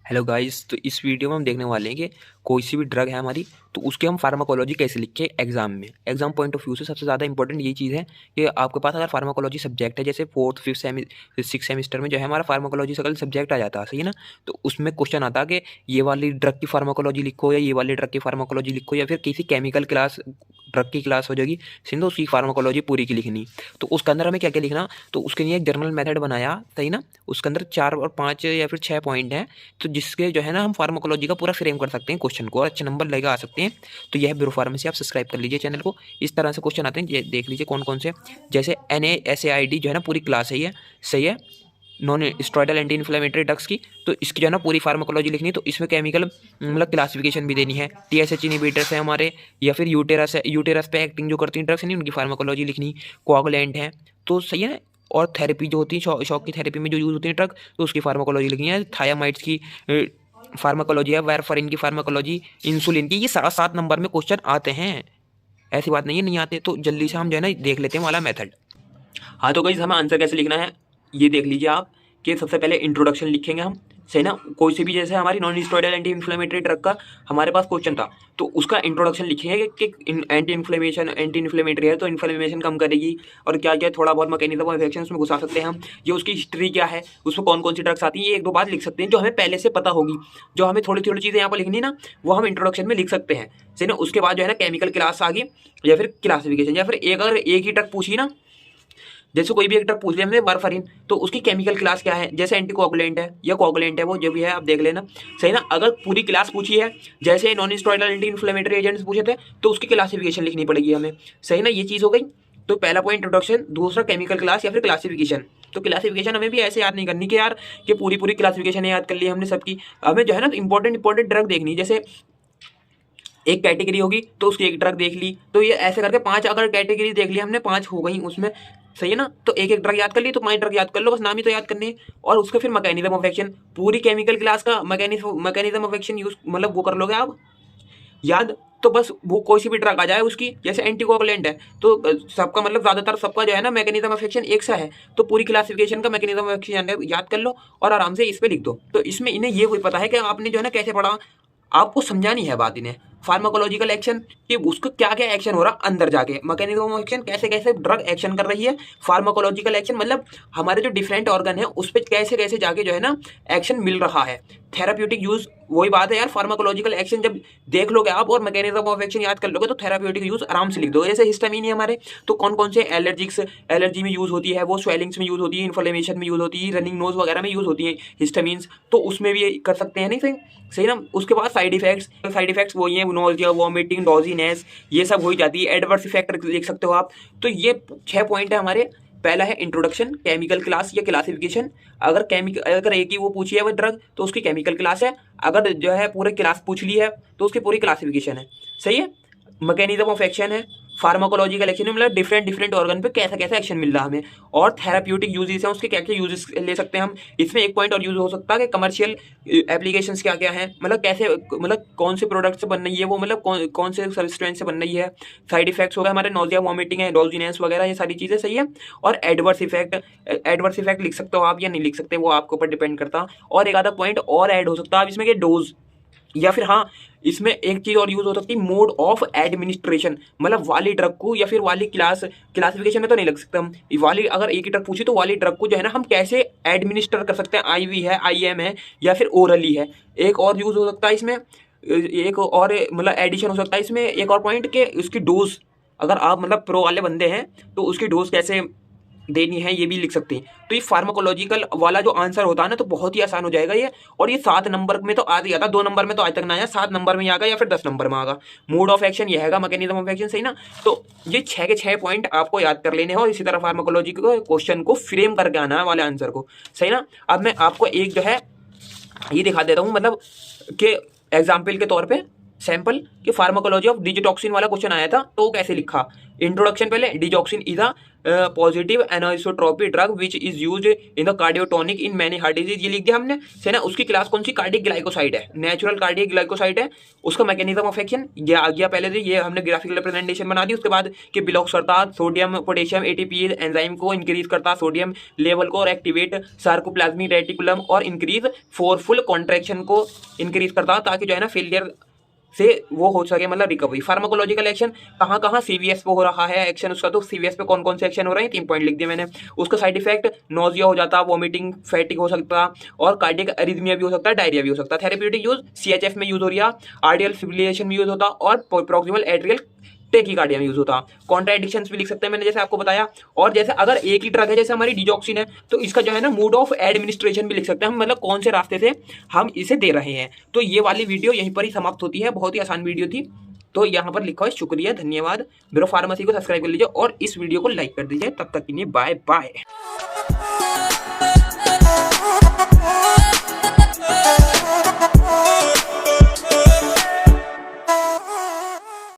Hello guys. तो इस video में हम देखने वाले हैं कि कोई सी भी ड्रग है हमारी, तो उसके हम फार्माकोलॉजी कैसे लिखें एग्जाम में। एग्जाम पॉइंट ऑफ व्यू से सबसे ज़्यादा इंपॉर्टेंट यही चीज़ है कि आपके पास अगर फार्माकोलॉजी सब्जेक्ट है, जैसे फोर्थ फिफ्थ सिक्स सेमिस्टर में जो है हमारा फार्माकोलॉजी का सब्जेक्ट आ जाता है, सही है ना। तो उसमें क्वेश्चन आता है कि ये वाली ड्रग की फार्माकोलॉजी लिखो या ये वाली ड्रग की फार्माकोलॉजी लिखो, या फिर किसी केमिकल क्लास ड्रग की क्लास हो जाएगी सिंधु, उसकी फार्माकोलॉजी पूरी की लिखनी। तो उसके अंदर हमें क्या क्या लिखना, तो उसके लिए एक जर्नल मेथड बनाया, सही ना। उसके अंदर 4 और 5 या फिर 6 पॉइंट हैं, तो जिसके जो है ना हम फार्माकोलॉजी का पूरा फ्रेम कर सकते हैं क्वेश्चन को और अच्छे नंबर लेकर आ सकते हैं। तो यह ब्रो फार्मेसी, आप सब्सक्राइब कर लीजिए चैनल को। इस तरह से क्वेश्चन आते हैं, ये देख लीजिए कौन कौन से। जैसे NaSAID जो है ना पूरी क्लास है ये, सही है, non steroidal anti inflammatory drugs की। तो इसकी जो है ना पूरी फार्माकोलॉजी लिखनी है, तो इसमें केमिकल मतलब क्लासिफिकेशन भी देनी है। TSH इनहिबिटर्स है हमारे, या फिर यूटेरस है, यूटेरस पे एक्टिंग जो करती हैं ड्रग्स नहीं, उनकी फार्माकोलॉजी लिखनी। कोआगुलेंट है, तो सही है। और थेरेपी जो होती है, शॉक की थेरेपी में जो यूज़ होती है ड्रग, तो उसकी फार्माकोलॉजी लिखनी है। थायामाइड्स की फार्माकोलॉजी है, वारफरिन की फार्माकोलॉजी, इंसुलिन की। ये 7 नंबर में क्वेश्चन आते हैं, ऐसी बात नहीं है नहीं आते। तो जल्दी से हम जो है ना देख लेते हैं वाला मेथड। हाँ, तो गाइस हमें आंसर कैसे लिखना है ये देख लीजिए आप, कि सबसे पहले इंट्रोडक्शन लिखेंगे हम, सही ना। कोई से भी, जैसे हमारी non steroidal anti inflammatory drug का हमारे पास क्वेश्चन था, तो उसका इंट्रोडक्शन लिखेंगे कि एंटी इन्फ्लेमेटरी है तो इन्फ्लेमेशन कम करेगी, और क्या क्या थोड़ा बहुत मैकेनिज्म ऑफ एक्शन उसमें घुसा सकते हैं हम। ये उसकी हिस्ट्री क्या है, उसमें कौन कौन सी ड्रग्स आती हैं, ये 1-2 बात लिख सकते हैं जो हमें पहले से पता होगी। जो हमें थोड़ी थोड़ी चीज़ें यहाँ पर लिखनी ना, वो हम इंट्रोडक्शन में लिख सकते हैं, सही ना। उसके बाद जो है ना केमिकल क्लास आ गई, या फिर क्लासिफिकेशन, या फिर अगर एक ही ड्रग पूछी ना, जैसे कोई भी एक ड्रग पूछ लिया हमने वारफरिन, तो उसकी केमिकल क्लास क्या है, जैसे एंटीकोगुलेंट है या कोगुलेंट है, वो जो भी है आप देख लेना, सही ना। अगर पूरी क्लास पूछी है, जैसे non steroidal anti inflammatory agents पूछे थे, तो उसकी क्लासिफिकेशन लिखनी पड़ेगी हमें, सही ना। ये चीज़ हो गई। तो पहला पॉइंट इंट्रोडक्शन, दूसरा केमिकल क्लास या फिर क्लासिफिकेशन। तो क्लासिफिकेशन हमें भी ऐसे याद नहीं करनी कि यार कि पूरी पूरी क्लासिफिकेशन याद कर ली हमने सबकी। हमें जो है ना इंपॉर्टेंट ड्रग देखनी, जैसे एक कैटेगरी होगी तो उसकी एक ड्रग देख ली, तो ये ऐसे करके 5 अगर कैटेगरी देख ली हमने, 5 हो गई उसमें, सही है ना। तो एक एक ड्रग याद कर ली, तो 5 ड्रग याद कर लो, बस नाम ही तो याद करने हैं। और उसका फिर मैकेनिज्म ऑफ एक्शन, पूरी केमिकल क्लास का मैकेनिज्म ऑफ एक्शन यूज मतलब वो कर लोगे आप याद। तो बस वो कोई सी भी ड्रग आ जाए उसकी, जैसे एंटीकोगुलेंट है, तो सबका मतलब ज्यादातर सबका जो है ना मैकेनिज्म ऑफ एक्शन एक सा है, तो पूरी क्लासिफिकेशन का मैकेनिज्म ऑफ एक्शन याद कर लो और आराम से इस पे लिख दो। तो इसमें इन्हें ये कोई पता है कि आपने जो है ना कैसे पढ़ा, आपको समझानी है बात इन्हें। फार्माकोलॉजिकल एक्शन कि उसका क्या क्या एक्शन हो रहा अंदर जाके, मैकेनिज्म ऑफ एक्शन कैसे कैसे ड्रग एक्शन कर रही है। फार्माकोलॉजिकल एक्शन मतलब हमारे जो डिफरेंट ऑर्गन है उस पर कैसे कैसे जाके जो है ना एक्शन मिल रहा है। थेराप्यूटिक यूज, वही बात है यार, फार्माकोलॉजिकल एक्शन जब देख लोगे आप और मैकेनिज्म ऑफ एक्शन याद कर लोगे, तो थेराप्यूटिक यूज आराम से लिख दोगे। जैसे हिस्टामिन है हमारे, तो कौन कौन से एलर्जिक्स, एलर्जी में यूज होती है, वो स्वेलिंग्स में यूज होती है, इन्फ्लेमेशन में यूज होती है, रनिंग नोज वगैरह में यूज होती है हिस्टामिन्स, तो उसमें भी कर सकते हैं, नहीं सही सही ना। उसके बाद साइड इफेक्ट्स वही है, नोजिया, वॉमिटिंग, डॉजीनेस, ये सब हो ही जाती है। एडवर्स इफेक्ट देख सकते हो आप। तो ये 6 पॉइंट है हमारे। पहला है इंट्रोडक्शन, केमिकल क्लास या क्लासिफिकेशन। अगर एक ही वो पूछी है वो ड्रग, तो उसकी केमिकल क्लास है। अगर जो है पूरे क्लास पूछ ली है, तो उसकी पूरी क्लासिफिकेशन है, सही है। मैकेनिज्म ऑफ एक्शन है, फार्माकोलॉजिकल एक्शन मतलब डिफरेंट ऑर्गन पे कैसा कैसा एक्शन मिल रहा है हमें। और थेराप्यूटिक यूजेस हैं, उसके क्या क्या यूजेस ले सकते हैं हम। इसमें एक पॉइंट और यूज हो सकता है कि कमर्शियल एप्लीकेशंस क्या क्या हैं, मतलब कैसे, मतलब कौन से प्रोडक्ट से बन रही है वो, मतलब कौन से सब्सटेंस से बन रही है। साइड इफेक्ट्स हो गए हमारे, नोजिया, वॉमिटिंग है, डोजिनेस वगैरह, ये सारी चीज़ें, सही है। और एडवर्स इफेक्ट लिख सकते हो आप या नहीं लिख सकते, वो आपके ऊपर डिपेंड करता। और एक आधा पॉइंट और ऐड हो सकता है आप इसमें, कि डोज, या फिर हाँ इसमें एक चीज और यूज हो सकती है, मोड ऑफ एडमिनिस्ट्रेशन, मतलब वाली ड्रग को या फिर वाली क्लासिफिकेशन में तो नहीं लग सकता हम। वाली अगर एक ही ड्रग पूछी, तो वाली ड्रग को जो है ना हम कैसे एडमिनिस्टर कर सकते हैं, IV है, IM है, या फिर ओरली है। एक और यूज हो सकता है इसमें, एक और मतलब एडिशन हो सकता है इसमें, एक और पॉइंट के उसकी डोज, अगर आप मतलब प्रो वाले बंदे हैं तो उसकी डोज कैसे देनी है, ये भी लिख सकते हैं। तो ये फार्माकोलॉजिकल वाला जो आंसर होता है ना, तो बहुत ही आसान हो जाएगा ये। और ये 7 नंबर में तो आ ही आता, 2 नंबर में तो आज तक ना आया, 7 नंबर में ही आएगा या फिर 10 नंबर में आएगा। मोड ऑफ एक्शन ये है, मैकेनिज्म ऑफ एक्शन, सही ना। तो ये 6 के 6 पॉइंट आपको याद कर लेने हैं, और इसी तरह फार्माकोलॉजी को क्वेश्चन को फ्रेम करके आना है वाले आंसर को, सही ना। अब मैं आपको एक जो है ये दिखा देता हूँ, मतलब कि एग्जाम्पल के तौर पर, सैंपल कि फार्माकोलॉजी ऑफ डिजिटॉक्सिन वाला क्वेश्चन आया था, तो कैसे लिखा। इंट्रोडक्शन पहले, digoxin is a positive inotropic drug which is used in the cardiotonic in many heart disease, ये लिख दिया हमने, है ना। उसकी क्लास कौन सी, कार्डियक ग्लाइकोसाइड है, नेचुरल कार्डियक ग्लाइकोसाइड है। उसका मैकेनिज्म ऑफ एक्शन ये आ गया पहले से, ये हमने ग्राफिकल रिप्रेजेंटेशन बना दी। उसके बाद कि ब्लॉक करता सोडियम पोटेशियम एटीपी एंजाइम को, इंक्रीज करता सोडियम लेवल को और एक्टिवेट सार्कोप्लाज्मिक रेटिकुलम और इंक्रीज फोरफुल कॉन्ट्रैक्शन को इंक्रीज करता, ताकि जो है ना फेलियर से वो हो सके, मतलब रिकवरी। फार्माकोलॉजिकल एक्शन कहाँ कहाँ सीवीएस पे हो रहा है एक्शन उसका, तो सीवीएस पे कौन कौन से एक्शन हो रहे हैं, 3 पॉइंट लिख दिए मैंने। उसका साइड इफेक्ट नोजिया हो जाता, वॉमिटिंग, फैटिक हो सकता और कार्डियक अरिथमिया भी हो सकता है, डायरिया भी हो सकता है। थेरेप्यूटिक यूज सीएचएफ में यूज हो रही है, आर्डियल फिब्रिलेशन में यूज होता और प्रोक्सिमल एट्रियल टेकीकार्डिया में यूज होता। कॉन्ट्राडिक्शंस भी लिख सकते हैं मैंने जैसे आपको बताया। और जैसे अगर एक ही ड्रग है जैसे हमारी डिजॉक्सिन है, तो इसका जो है ना मोड ऑफ एडमिनिस्ट्रेशन भी लिख सकते हैं हम, मतलब कौन से रास्ते से हम इसे दे रहे हैं। तो ये वाली वीडियो यहीं पर ही समाप्त होती है, बहुत ही आसान वीडियो थी। तो यहाँ पर लिखा है शुक्रिया, धन्यवाद। ब्यूरो फार्मेसी को सब्सक्राइब कर लीजिए और इस वीडियो को लाइक कर दीजिए। तब तक के लिए बाय बाय।